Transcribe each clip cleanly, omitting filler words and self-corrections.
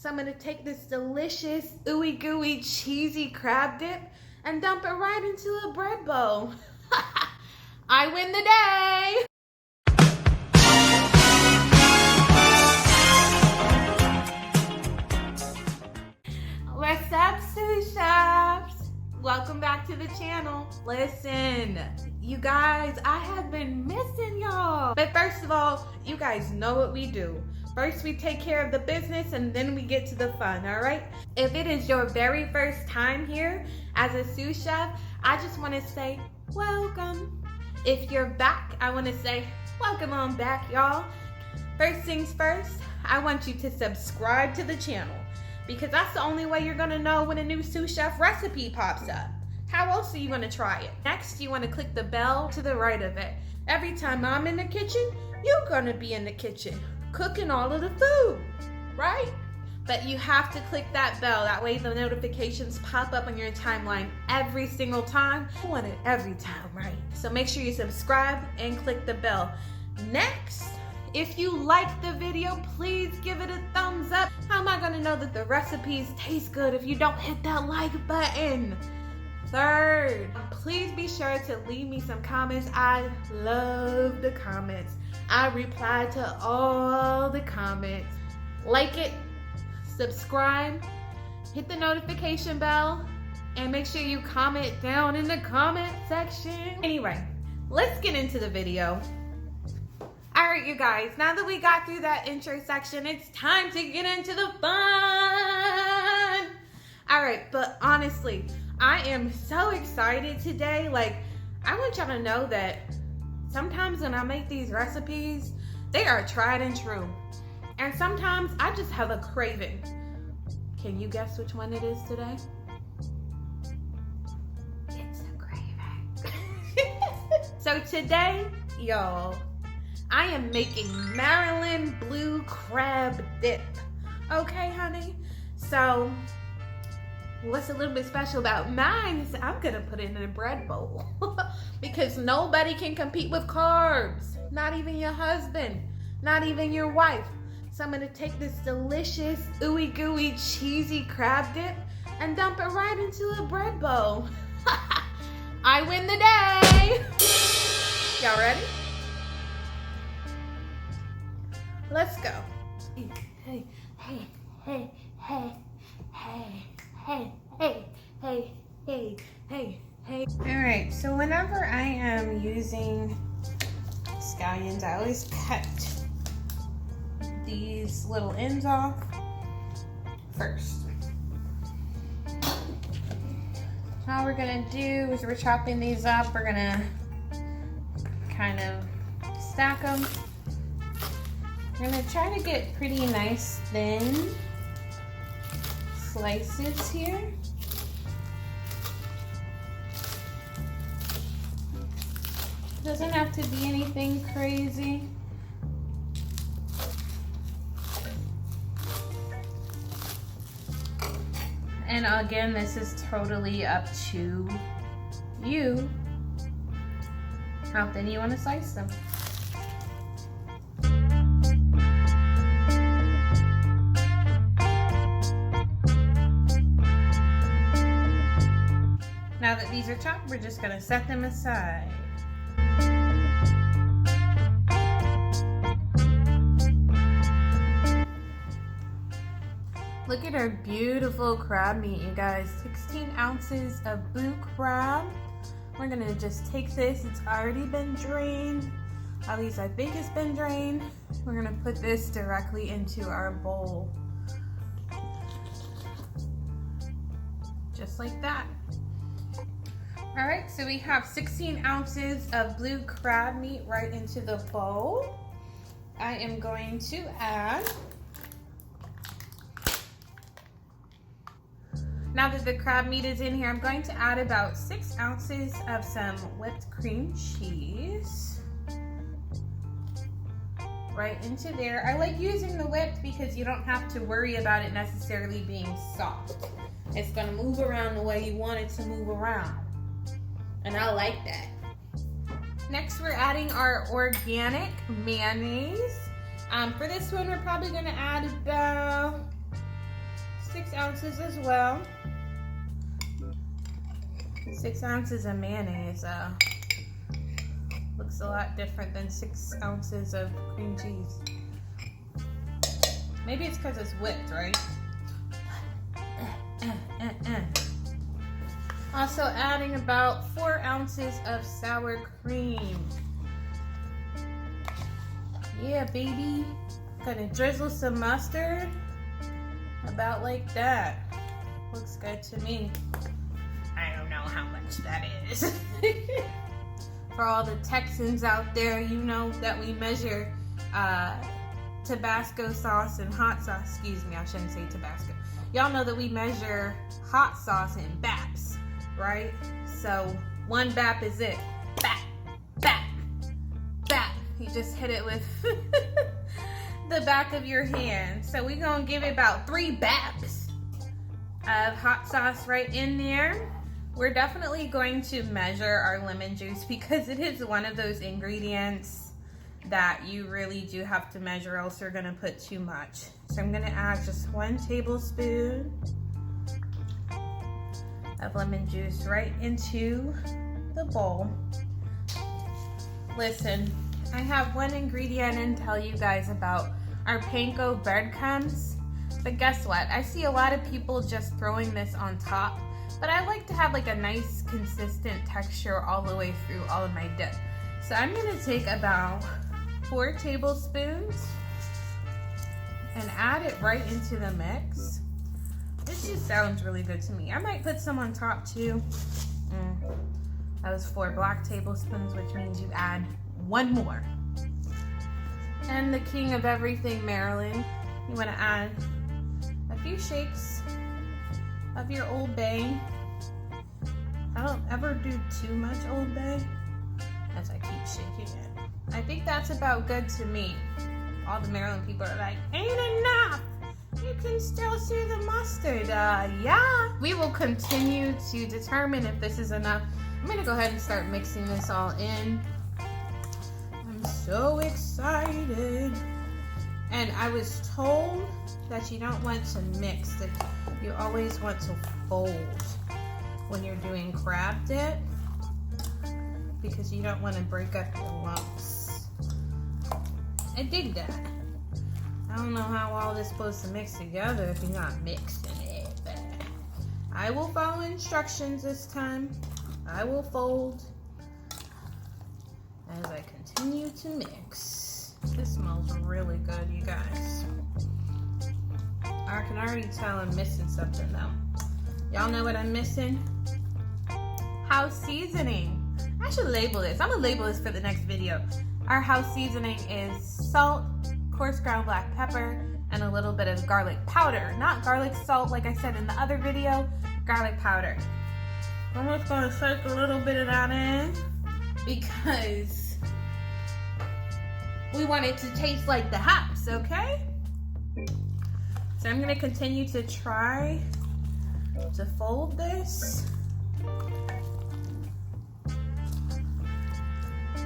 So I'm gonna take this delicious, ooey gooey, cheesy crab dip and dump it right into a bread bowl. I win the day! What's up, sous chefs? Welcome back to the channel. Listen, you guys, I have been missing y'all. But first of all, you guys know what we do. First, we take care of the business and then we get to the fun, all right? If it is your very first time here as a sous chef, I just want to say welcome. If you're back, I want to say welcome on back, y'all. First things first, I want you to subscribe to the channel because that's the only way you're going to know when a new sous chef recipe pops up. How else are you going to try it? Next, you want to click the bell to the right of it. Every time I'm in the kitchen, you're going to be in the kitchen, cooking all of the food, right? But you have to click that bell. That way the notifications pop up on your timeline every single time. You want it every time, right? So make sure you subscribe and click the bell. Next, if you like the video, please give it a thumbs up. How am I gonna know that the recipes taste good if you don't hit that like button? Third, please be sure to leave me some comments. I love the comments. I reply to all the comments. Like it, subscribe, hit the notification bell, and make sure you comment down in the comment section. Anyway, let's get into the video. All right, you guys, now that we got through that intro section, it's time to get into the fun. All right, but honestly, I am so excited today. Like, I want y'all to know that sometimes when I make these recipes, they are tried and true. And sometimes I just have a craving. Can you guess which one it is today? It's a craving. So today, y'all, I am making Maryland blue crab dip. Okay, honey? So what's a little bit special about mine is I'm gonna put it in a bread bowl because nobody can compete with carbs. Not even your husband, not even your wife. So I'm gonna take this delicious, ooey gooey, cheesy crab dip and dump it right into a bread bowl. I win the day. Y'all ready? Let's go. Hey, hey, hey, hey, hey, hey, hey, hey, hey, hey, hey. All right, so whenever I am using scallions, I always cut these little ends off first. All we're gonna do is we're chopping these up. We're gonna kind of stack them. We're gonna try to get pretty nice thin slices here. Doesn't have to be anything crazy. And again, this is totally up to you how thin you want to slice them. Now that these are chopped, we're just gonna set them aside. Look at our beautiful crab meat, you guys. 16 ounces of blue crab. We're gonna just take this, it's already been drained. At least I think it's been drained. We're gonna put this directly into our bowl. Just like that. All right, so we have 16 ounces of blue crab meat right into the bowl. I am going to add, now that the crab meat is in here, I'm going to add about 6 ounces of some whipped cream cheese right into there. I like using the whipped because you don't have to worry about it necessarily being soft. It's gonna move around the way you want it to move around. And I like that. Next, we're adding our organic mayonnaise. For this one, we're probably gonna add about ounces as well. 6 ounces of mayonnaise looks a lot different than 6 ounces of cream cheese. Maybe it's because it's whipped, right? Also adding about 4 ounces of sour cream. Yeah, baby. Gonna drizzle some mustard. About like that. Looks good to me. I don't know how much that is. For all the Texans out there, you know that we measure Tabasco sauce and hot sauce. Excuse me, I shouldn't say Tabasco. Y'all know that we measure hot sauce in BAPs, right? So 1 BAP is it. BAP, BAP, BAP. You just hit it with the back of your hand. So we're gonna give it about 3 BAPs of hot sauce right in there. We're definitely going to measure our lemon juice because it is one of those ingredients that you really do have to measure, else you're gonna put too much. So I'm gonna add just 1 tablespoon of lemon juice right into the bowl. Listen, I have one ingredient and tell you guys about our panko breadcrumbs, but guess what? I see a lot of people just throwing this on top, but I like to have like a nice consistent texture all the way through all of my dip. So I'm gonna take about 4 tablespoons and add it right into the mix. This just sounds really good to me. I might put some on top too. That was 4 black tablespoons, which means you add 1 more. And the king of everything, Maryland, you want to add a few shakes of your Old Bay. I don't ever do too much Old Bay as I keep shaking it. I think that's about good to me. All the Maryland people are like, ain't enough. You can still see the mustard. Yeah. We will continue to determine if this is enough. I'm gonna go ahead and start mixing this all in. I'm so excited. And I was told that you don't want to mix, that you always want to fold when you're doing crab dip because you don't want to break up the lumps. I dig that. I don't know how all this is supposed to mix together if you're not mixing it, but I will follow instructions this time. I will fold as I continue to mix. This smells really good, you guys. I can already tell I'm missing something though. Y'all know what I'm missing? House seasoning. I should label this. I'm gonna label this for the next video. Our house seasoning is salt, coarse ground black pepper, and a little bit of garlic powder. Not garlic salt like I said in the other video, garlic powder. I'm just gonna soak a little bit of that in because we want it to taste like the house, okay? So I'm gonna continue to try to fold this.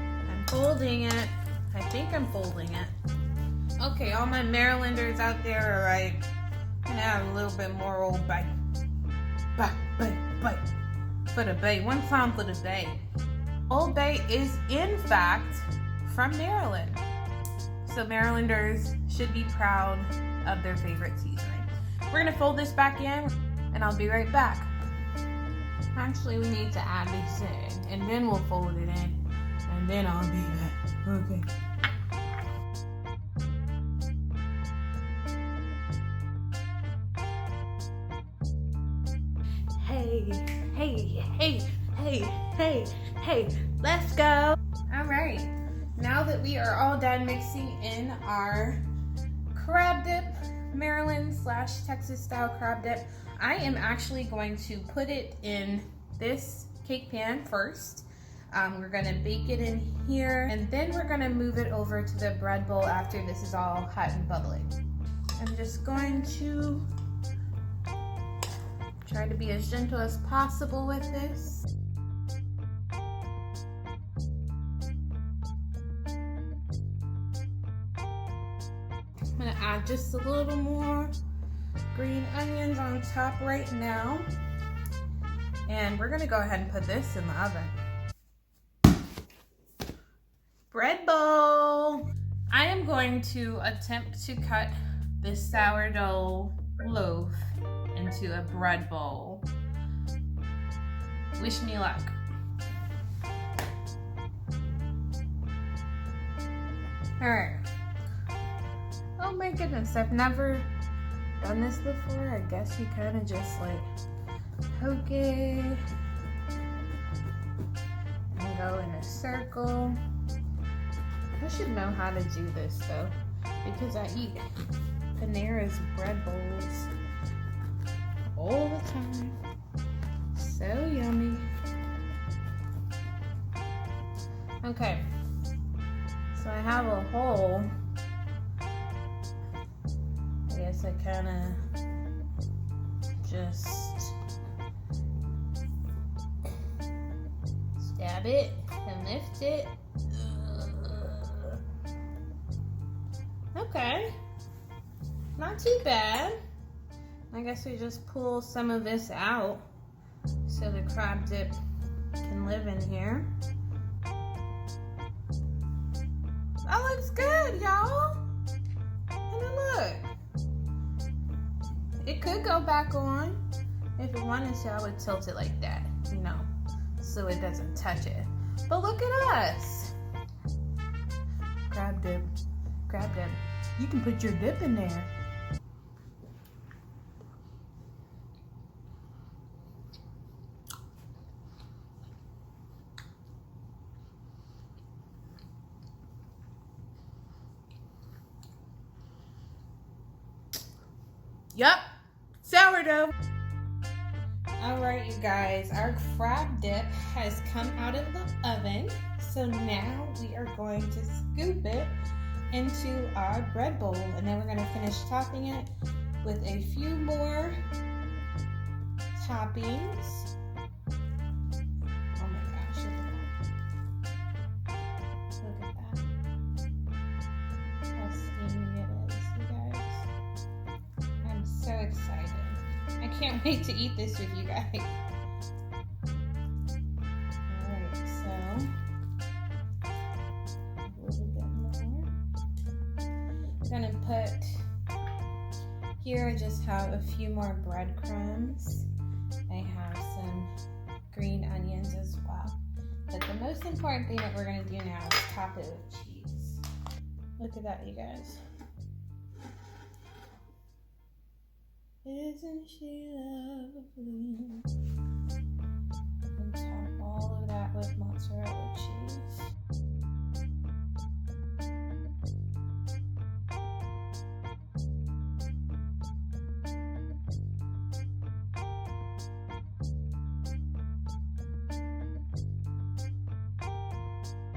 I'm folding it. I think I'm folding it. Okay, all my Marylanders out there, all right. I'm gonna have a little bit more Old Bay. Bay. For the Bay, 1 time for the Bay. Old Bay is in fact from Maryland. So Marylanders should be proud of their favorite seasoning. We're gonna fold this back in and I'll be right back. Actually, we need to add this in and then we'll fold it in and then I'll be back. Okay. Hey, let's go. All right, now that we are all done mixing in our crab dip, Maryland / Texas style crab dip, I am actually going to put it in this cake pan first. We're gonna bake it in here and then we're gonna move it over to the bread bowl after this is all hot and bubbly. I'm just going to try to be as gentle as possible with this. I'm gonna add just a little more green onions on top right now. And we're gonna go ahead and put this in the oven. Bread bowl. I am going to attempt to cut this sourdough loaf into a bread bowl. Wish me luck. All right. Oh my goodness, I've never done this before. I guess you kind of just like poke it and go in a circle. I should know how to do this though, because I eat Panera's bread bowls all the time. So yummy. Okay, so I have a hole. I guess I kind of just stab it and lift it. Okay, not too bad. I guess we just pull some of this out so the crab dip can live in here. That looks good, y'all. And then look, it could go back on. If it wanted to, I would tilt it like that, you know, so it doesn't touch it. But look at us. Crab dip, crab dip. You can put your dip in there. Yup, sourdough. All right, you guys, our crab dip has come out of the oven. So now we are going to scoop it into our bread bowl, and then we're going to finish topping it with a few more toppings. Oh my gosh, look at that. How steamy it is, you guys. I'm so excited. I can't wait to eat this with you guys. Alright, so a little bit more. I'm gonna put here, I just have a few more breadcrumbs. I have some green onions as well. But the most important thing that we're gonna do now is top it with cheese. Look at that, you guys. Isn't she lovely? And top all of that with mozzarella cheese.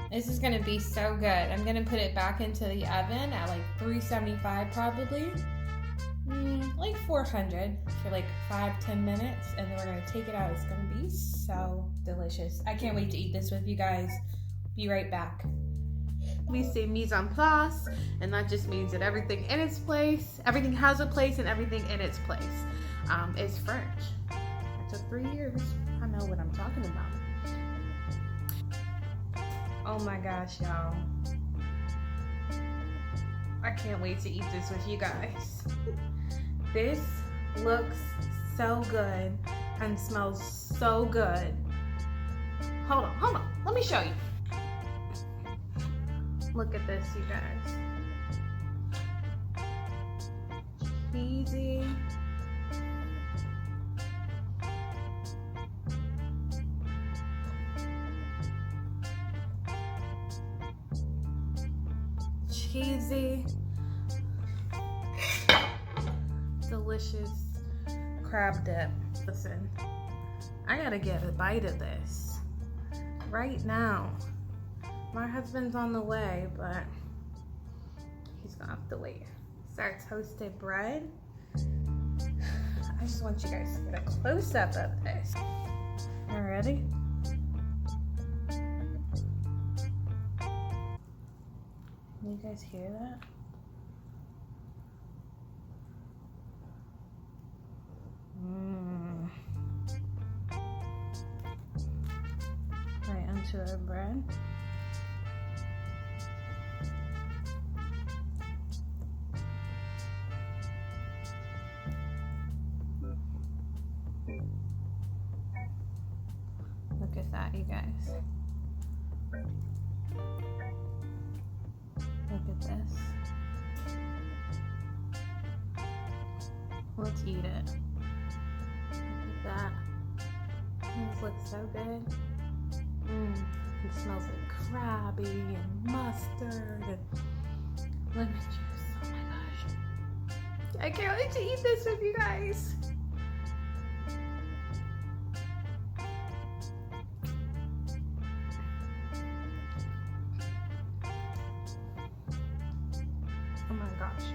This is gonna be so good. I'm gonna put it back into the oven at like 375 probably. Like 400 for like 5-10 minutes, and then we're gonna take it out. It's gonna be so delicious. I can't wait to eat this with you guys. Be right back. We say mise en place, and that just means that everything in its place, everything has a place, and everything in its place. It's French. It took 3 years. I know what I'm talking about. Oh my gosh, y'all. I can't wait to eat this with you guys. This looks so good and smells so good. Hold on, let me show you. Look at this, you guys. Cheesy. Cheesy. Delicious crab dip. Listen, I gotta get a bite of this right now. My husband's on the way, but he's gonna have to wait. It's our toasted bread. I just want you guys to get a close-up of this. You ready? Can you guys hear that? shortbread. Look at that, you guys. Look at this. Let's eat it. Look at that. This looks so good. It smells like crabby and mustard and lemon juice. Oh my gosh. I can't wait to eat this with you guys. Oh my gosh.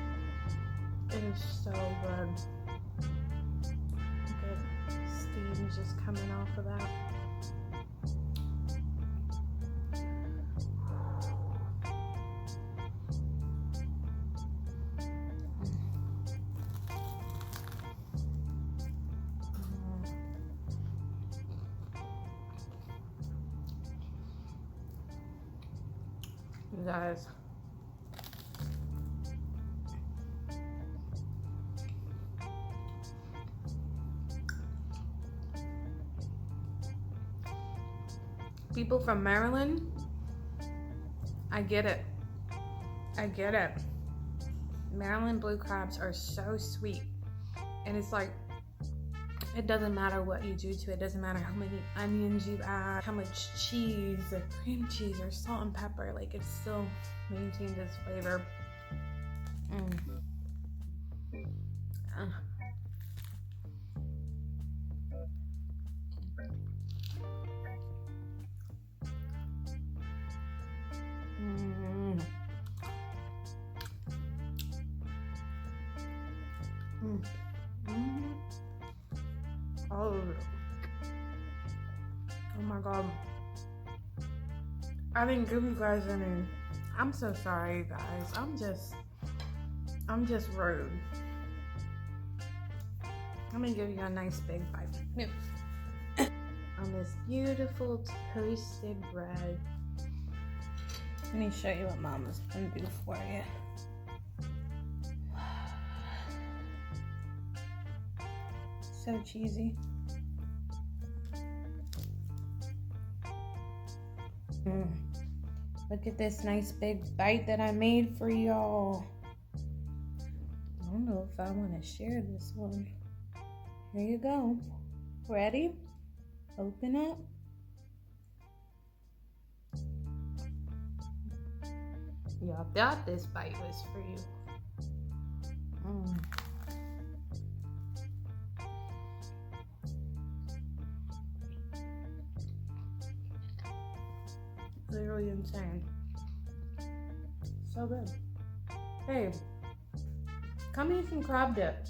It is so good. Look at steam just coming off of that. You guys. People from Maryland, I get it. I get it. Maryland blue crabs are so sweet. And it's like, it doesn't matter what you do to it. It doesn't matter how many onions you add, how much cheese or cream cheese or salt and pepper. Like, it still maintains its flavor. Oh my god. I didn't give you guys any. I'm so sorry, you guys. I'm just rude. I'm gonna give you a nice big bite. On this beautiful toasted bread. Let me show you what Mama's gonna do for you. So cheesy. Look at this nice big bite that I made for y'all. I don't know if I want to share this one. Here you go. Ready? Open up. Y'all thought this bite was for you. Literally insane. So good. Hey, come eat some crab dip.